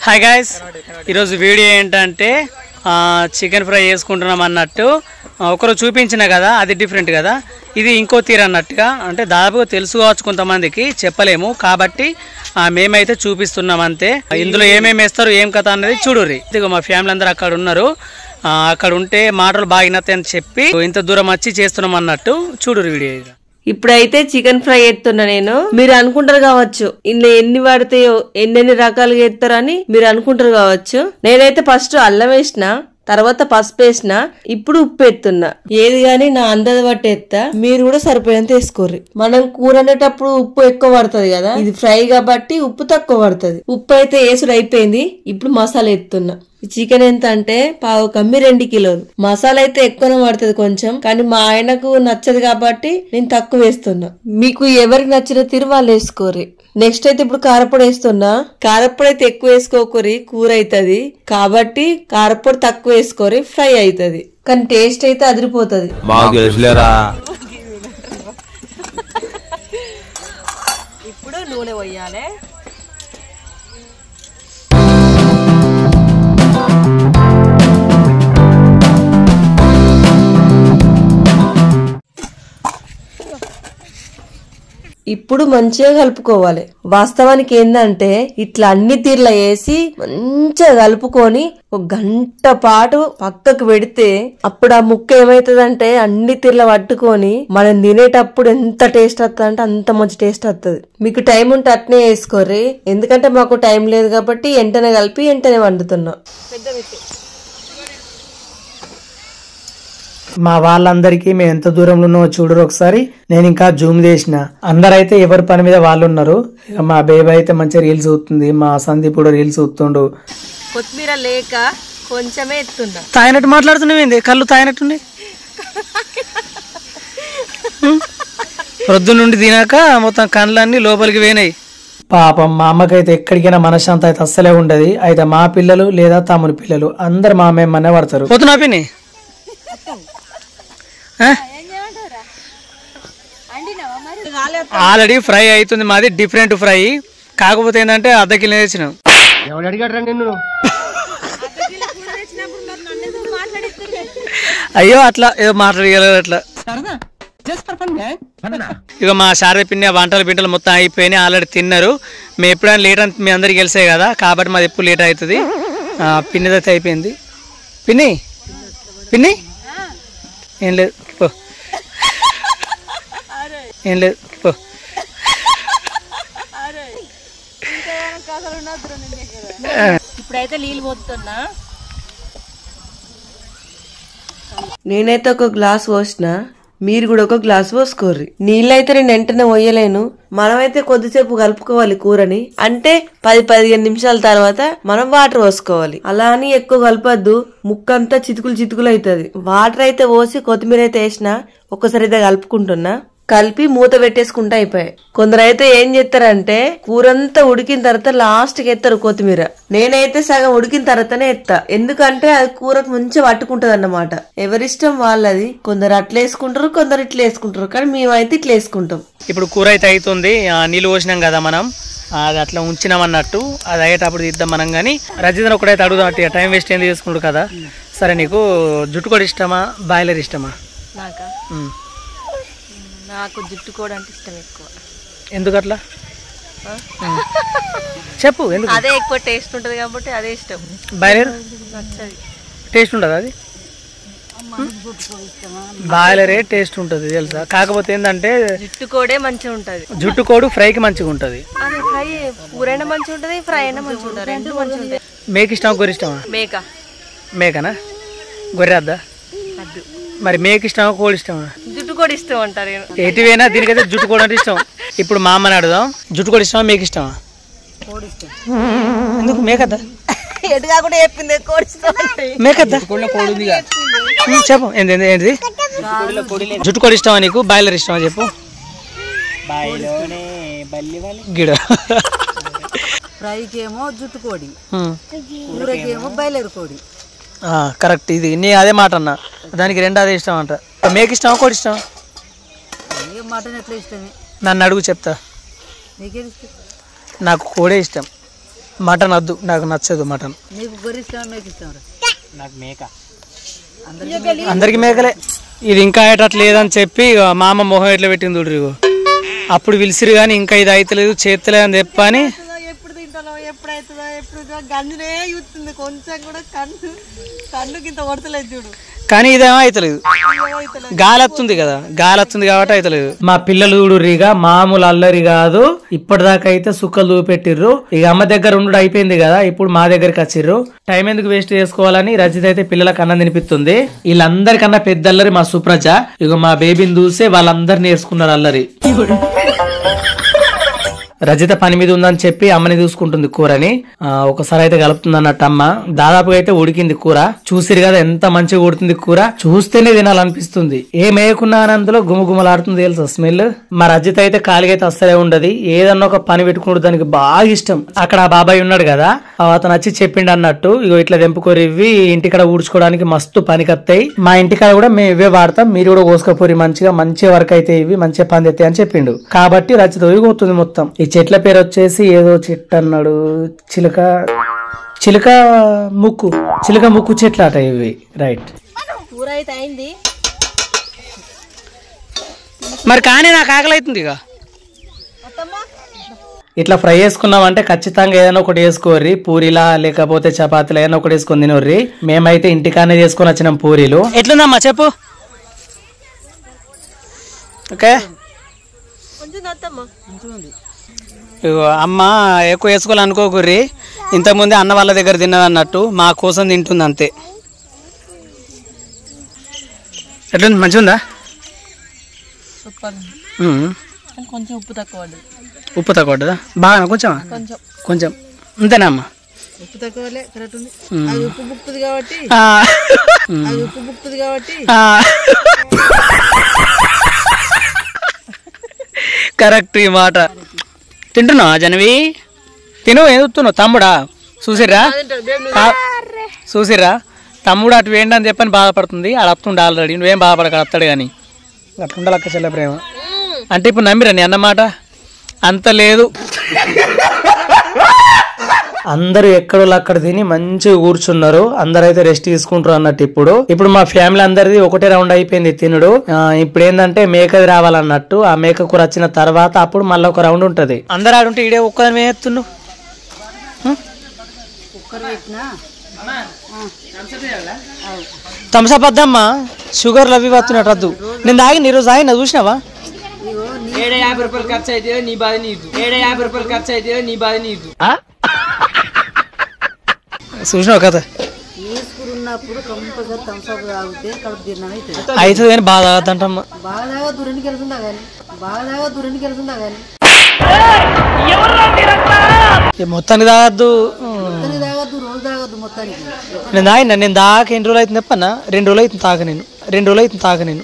Hi guys, ఈరోజు video ఏంటంటే chicken fry చేసుకుంటున్నాం అన్నట్టు. ఒకరు చూపించిన కదా, అది డిఫరెంట్ కదా, ఇది ఇంకో తీరు అన్నట్టుగా. అంటే దాదాపుగా తెలుసుకోవచ్చు కొంతమందికి, చెప్పలేము కాబట్టి మేమైతే చూపిస్తున్నాం అంతే. ఇందులో ఏమేమి వేస్తారు ఏం కథ అనేది చూడుర్రి. ఇదిగో మా ఫ్యామిలీ అందరూ అక్కడ ఉన్నారు. అక్కడ ఉంటే మాటలు బాగినత్తాయి అని చెప్పి ఇంత దూరం వచ్చి చేస్తున్నాం అన్నట్టు. చూడుర్రి వీడియో. ఇప్పుడైతే చికెన్ ఫ్రై ఎత్తున్నా నేను. మీరు అనుకుంటారు కావచ్చు ఇందులో ఎన్ని పడతాయో, ఎన్నెన్ని రకాలుగా ఎత్తారని మీరు అనుకుంటారు కావచ్చు. నేనైతే ఫస్ట్ అల్లం వేసిన, తర్వాత పసుపు వేసిన, ఇప్పుడు ఉప్పు ఎత్తున్నా. ఏది గాని నా అందది బట్టి ఎత్తా, మీరు కూడా సరిపోయేంత వేసుకోర్రి. మనం కూర అనేటప్పుడు ఉప్పు ఎక్కువ పడుతుంది కదా, ఇది ఫ్రై కాబట్టి ఉప్పు తక్కువ పడుతుంది. ఉప్పు అయితే వేసుడు అయిపోయింది. ఇప్పుడు మసాలా ఎత్తున్నా. చికెన్ ఎంత అంటే పావు కమ్మి 2 కిలోలు. మసాలా అయితే ఎక్కువనే పడుతుంది కొంచెం, కానీ మా ఆయనకు నచ్చదు కాబట్టి నేను తక్కువ వేస్తున్నా. మీకు ఎవరికి నచ్చిన తీరు వాళ్ళు వేసుకోరి. నెక్స్ట్ అయితే ఇప్పుడు కారపొడి వేస్తున్నా. కారపొడి అయితే ఎక్కువ వేసుకోకూరి, కూర అవుతుంది కాబట్టి కారపొడి తక్కువ వేసుకోరి, ఫ్రై అవుతుంది. కానీ టేస్ట్ అయితే అదిరిపోతుంది. ఇప్పుడు నూనె పోయాలి. ఇప్పుడు మంచిగా కలుపుకోవాలి. వాస్తవానికి ఏందంటే ఇట్లా అన్ని తీర్ల వేసి మంచిగా కలుపుకొని ఒక గంట పాటు పక్కకు పెడితే అప్పుడు ఆ ముక్క ఏమైతుందంటే అన్ని తీర్ల పట్టుకొని మనం తినేటప్పుడు ఎంత టేస్ట్ వస్తుంది అంటే అంత మంచి టేస్ట్ వస్తుంది. మీకు టైం ఉంటే అట్నే వేసుకోర్రి, ఎందుకంటే మాకు టైం లేదు కాబట్టి వెంటనే కలిపి వెంటనే వండుతున్నాం. మా వాళ్ళందరికీ మేము ఎంత దూరంలో ఉన్నామో చూడరు ఒకసారి. నేను ఇంకా జూమ్ చేసిన. అందరైతే ఎవరి పని మీద వాళ్ళు ఉన్నారు. మా బేబీ అయితే మంచిగా రీల్స్ చూస్తుంది, మా సందీప్ కూడా రీల్స్ చూస్తుండు. కొత్తిమీర లేక కొంచెమే ఎత్తున్నా. తాగినట్టు మాట్లాడుతున్నావు, కళ్ళు తాగినట్టుంది. ప్రొద్దు నుండి తినాక మొత్తం కళ్ళన్నీ లోపలికి పోయినాయి. పాపం మా అమ్మకైతే ఎక్కడికైనా మనశ్శాంతి అయితే అస్సలే ఉండదు. అయితే మా పిల్లలు లేదా తమ్ముని పిల్లలు అందరు మా మేమనే పడతారు. పోతున్నా పిన్ని, ఆల్రెడీ ఫ్రై అవుతుంది. మాది డిఫరెంట్ ఫ్రై, కాకపోతే ఏంటంటే అర్ధ కిలో తెచ్చినాం. అయ్యో అట్లా ఏదో మాట్లాడగలరు అట్లా. ఇక మా శారద పిన్ని వంటలు మొత్తం అయిపోయినాయి, ఆల్రెడీ తిన్నారు. మేము ఎప్పుడైనా లేట్ అని మీ అందరికి తెలిసాయి కదా, కాబట్టి మాది ఎప్పుడు లేట్ అవుతుంది. పిన్నిదైతే అయిపోయింది. పిన్ని పిన్ని ఏం లేదు పో, ఏం లేదు పో. ఇప్పుడైతే నీళ్ళు పోతున్నా. నేనైతే ఒక గ్లాస్ పోసిన, మీరు కూడా ఒక గ్లాస్ పోసుకోర్రి. నీళ్ళైతే నేను వెంటనే పోయలేను. మనమైతే కొద్దిసేపు కలుపుకోవాలి కూరని. అంటే 10-15 నిమిషాల తర్వాత మనం వాటర్ పోసుకోవాలి. అలా అని ఎక్కువ కలపద్దు, ముక్కంతా చితుకులు అవుతుంది. వాటర్ అయితే పోసి కొత్తిమీర అయితే వేసిన, ఒక్కసారి అయితే కలుపుకుంటున్నా. కలిపి మూత పెట్టేసుకుంటా అయిపోయాయి. కొందరు అయితే ఏం చేస్తారంటే కూరంతా ఉడికిన తర్వాత లాస్ట్ కి ఎత్తారు కొత్తిమీర. నేనైతే సగం ఉడికిన తర్వాతనే ఎత్తా, ఎందుకంటే అది కూరకు మంచిగా పట్టుకుంటది అన్నమాట. ఎవరిష్టం వాళ్ళది. కొందరు అట్లా వేసుకుంటారు, కొందరు ఇట్లా వేసుకుంటారు, కానీ మేమైతే ఇట్లా వేసుకుంటాం. ఇప్పుడు కూర అయితే అవుతుంది. నీళ్ళు పోసినాం కదా మనం, అది అట్లా ఉంచినాం అన్నట్టు. అది అయ్యేటప్పుడు తీద్దాం మనం. కానీ రజితను ఒకటైతే అడుగుదాం, టైం వేస్ట్ ఏం చేసుకుంటారు కదా. సరే, నీకు జుట్టు కూడా ఇష్టమా, బాయిలర్ ఇష్టమా? నాకు జుట్టు కూడా అంటే ఇష్టం ఎక్కువ. ఎందుకు అట్లా చెప్పు. ఎందుకు? అదే ఎక్కువ టేస్ట్ ఉంటది కాబట్టి అదే ఇష్టం. బాయిలర్ టేస్ట్ ఉండదు. అది బాయిలరే టేస్ట్ ఉంటుంది తెలుసా. కాకపోతే ఏంటంటే జుట్టు కోడే మంచిగా ఉంటది. జుట్టు కోడు ఫ్రైకి మంచిగా ఉంటది. అది ఫ్రై కూరైనా మంచిగా ఉంటది, ఫ్రై అయినా మంచిగా ఉంటది, రెండు మంచిగా ఉంటాయి. మేక ఇష్టమా, గొర్రె ఇష్టమా? మేకనా, గొర్రె అద్దా? మరి మేక ఇష్టమా, కోడి ఇష్టమా? జుట్టు కోడి ఇష్టం అంటారు. ఎటువైనా దీనికైతే జుట్టు కోడి అంటే ఇష్టం. ఇప్పుడు మా అమ్మని అడుగుదాం, జుట్టు కోడి ఇష్టమా, మేక ఇష్టమా? ఎందుకు మేకద్దా? ఎటు కాకుండా చెప్పింది కోడి ఇష్టం. మేకద్దా చెప్పు. ఏంటిది జుట్టు కోడి ఇష్టమా నీకు, బాయిలర్ ఇష్టమా చెప్పు. గిడ ఫ్రైకి ఏమో జుట్టు కోడి, కూరకి ఏమో బాయిలర్ కోడి. కరెక్ట్. ఇది నీ అదే మాట అన్న, దానికి రెండు అదే ఇష్టం అంట. మేక ఇష్టమా, కోడి ఇష్టమా? మటన్ ఎట్లా ఇష్టమే. నన్ను అడుగు చెప్తా. నాకు కోడే ఇష్టం. మటన్ వద్దు, నాకు నచ్చదు మటన్. నాకు మేక. అందరికి మేకలే. ఇది ఇంకా అయ్యేటట్లు లేదని చెప్పి మా అమ్మ మొహం ఎట్లా పెట్టింది చూడరు. ఇగో అప్పుడు పిలిచిరు కానీ ఇంకా ఇది అయితలేదు చేస్తలేదు అని చెప్పని ఎప్పుడు తింటాలో ఎప్పుడైతుందో ఎప్పుడు గంజునే చూస్తుంది, కొంచెం కూడా కన్నుకి ఇంత కొడతలేదు చూడు. కానీ ఇదేమో అయితలేదు, గాలత్తుంది కదా, గాలత్తుంది కాబట్టి అయితలేదు. మా పిల్లలు చూడురిగా మామూలు అల్లరి కాదు. ఇప్పటిదాకా అయితే సుక్కలు చూపెట్టిర్రు. ఇక అమ్మ దగ్గర ఉండు అయిపోయింది కదా, ఇప్పుడు మా దగ్గరికి వచ్చిర్రు. టైం ఎందుకు వేస్ట్ చేసుకోవాలని రజిత అయితే పిల్లలకు అన్నం తినిపిస్తుంది. వీళ్ళందరికన్నా పెద్ద అల్లరి మా సుప్రజ. ఇక మా బేబీని చూసే వాళ్ళందరు నేర్చుకున్నారు అల్లరి. రజిత పని మీద ఉందని చెప్పి అమ్మని చూసుకుంటుంది కూరని. ఒకసారి అయితే కలుపుతుంది అన్నట్టు అమ్మ. దాదాపుగా అయితే ఉడికింది కూర. చూసిరు కదా ఎంత మంచిగా ఉడుతుంది కూర, చూస్తేనే తినాలనిపిస్తుంది. ఏం వేయకున్నా అందులో గుమగుమలాడుతుంది తెలుసా స్మెల్. మా రజిత అయితే ఖాళీగా అయితే అస్సలే ఉండదు, ఏదన్నా ఒక పని పెట్టుకుంటూ దానికి బాగా ఇష్టం. అక్కడ ఆ బాబాయ్ ఉన్నాడు కదా, అతను వచ్చి చెప్పిండు అన్నట్టు, ఇగో ఇట్లా తెంపుకోరి ఇవి ఇంటికాడ ఊడ్చుకోవడానికి మస్తు పనికొస్తాయి. మా ఇంటికాడ కూడా మేము ఇవే వాడతాం, మీరు కూడా కోసుకపోరి మంచి వర్క్ అయితే ఇవి మంచిగా పని తెస్తాయి అని చెప్పిండు. కాబట్టి రజిత ఊగిపోతుంది మొత్తం. ఈ చెట్ల పేరు వచ్చేసి ఏదో చెట్టు అన్నాడు, చిలుక ముక్కు చెట్లు అట ఇవి. రైట్. కూర అయితే అయింది మరి, కానీ నాకు ఆకలి అవుతుంది. ఇక ఇట్లా ఫ్రై చేసుకున్నామంటే ఖచ్చితంగా ఏదైనా ఒకటి వేసుకోర్రి, పూరిలా లేకపోతే చపాతీలా ఏదైనా ఒకటి వేసుకొని తినర్రి. మేమైతే ఇంటికానే చేసుకొని వచ్చినాం పూరీలు. ఎట్లుందమ్మా చెప్పు. ఓకే, ఇగో అమ్మ ఎక్కువ వేసుకోవాలనుకోకుర్రి, ఇంతకుముందే అన్న వాళ్ళ దగ్గర తిన్నది అన్నట్టు మా కోసం తింటుంది అంతే. ఎట్లుంది, మంచిగా ఉందా? కొంచెం ఉప్పు తక్కువ. ఉప్పు తక్కువ పడ్డదా? బాగా కొంచెం అంతేనా అమ్మ? ఉప్పు తక్కువలే, కరెక్ట్ ఉంది. అది ఉప్పు బుక్కుతుంది కాబట్టి కరెక్ట్ ఈ మాట. తింటున్నావా జనవి? తిను, ఎదుగుతున్నావు తమ్ముడా? చూసిర్రా తమ్ముడు అటు వేయండి అని చెప్పని బాధపడుతుంది. ఆడ వస్తుండే ఆల్రెడీ, నువ్వేం బాధపడక వస్తాడు కానీ అట్లుండాలి అక్క చెల్లె ప్రేమ అంటే. ఇప్పుడు నమ్మిరా నీ అన్నమాట? అంత లేదు. అందరూ ఎక్కడో అక్కడ తిని మంచిగా కూర్చున్నారు, అందరైతే రెస్ట్ తీసుకుంటారు అన్నట్టు. ఇప్పుడు మా ఫ్యామిలీ అందరిది ఒకటే రౌండ్ అయిపోయింది తినుడు. ఇప్పుడు ఏంటంటే మేకది రావాలన్నట్టు. ఆ మేక కూర వచ్చిన తర్వాత అప్పుడు మళ్ళీ ఒక రౌండ్ ఉంటది. అందరు ఆడుంటే ఇడే ఒక్కదాని వేస్తున్నావు. థమ్సప్ వద్దమ్మా, షుగర్లు అవి వస్తున్నట్టు వద్దు. నేను తాగిన ఈరోజు తాగిన, చూసినావా? 50 రూపాయలు ఖర్చు అయితే నీ బాధ నీకు. 50 రూపాయలు ఖర్చు అయితే నీ బాధ నీకు. చూసినావు కదా, ఉన్నప్పుడు కంపల్సరీ థమ్స్అప్ తాగితే కడుపు జీర్ణం అవుతుంది కానీ బాగా తాగద్దంటమ్మా. బాగా దూరానికి వెళ్తుందా కానీ మొత్తానికి తాగద్దు, రోజు తాగద్దు మొత్తానికి. నేను తాగిన, నేను దాకా ఎన్ని రోజులు అవుతుంది చెప్పన్నా? 2 రోజులు అవుతుంది తాగ నేను.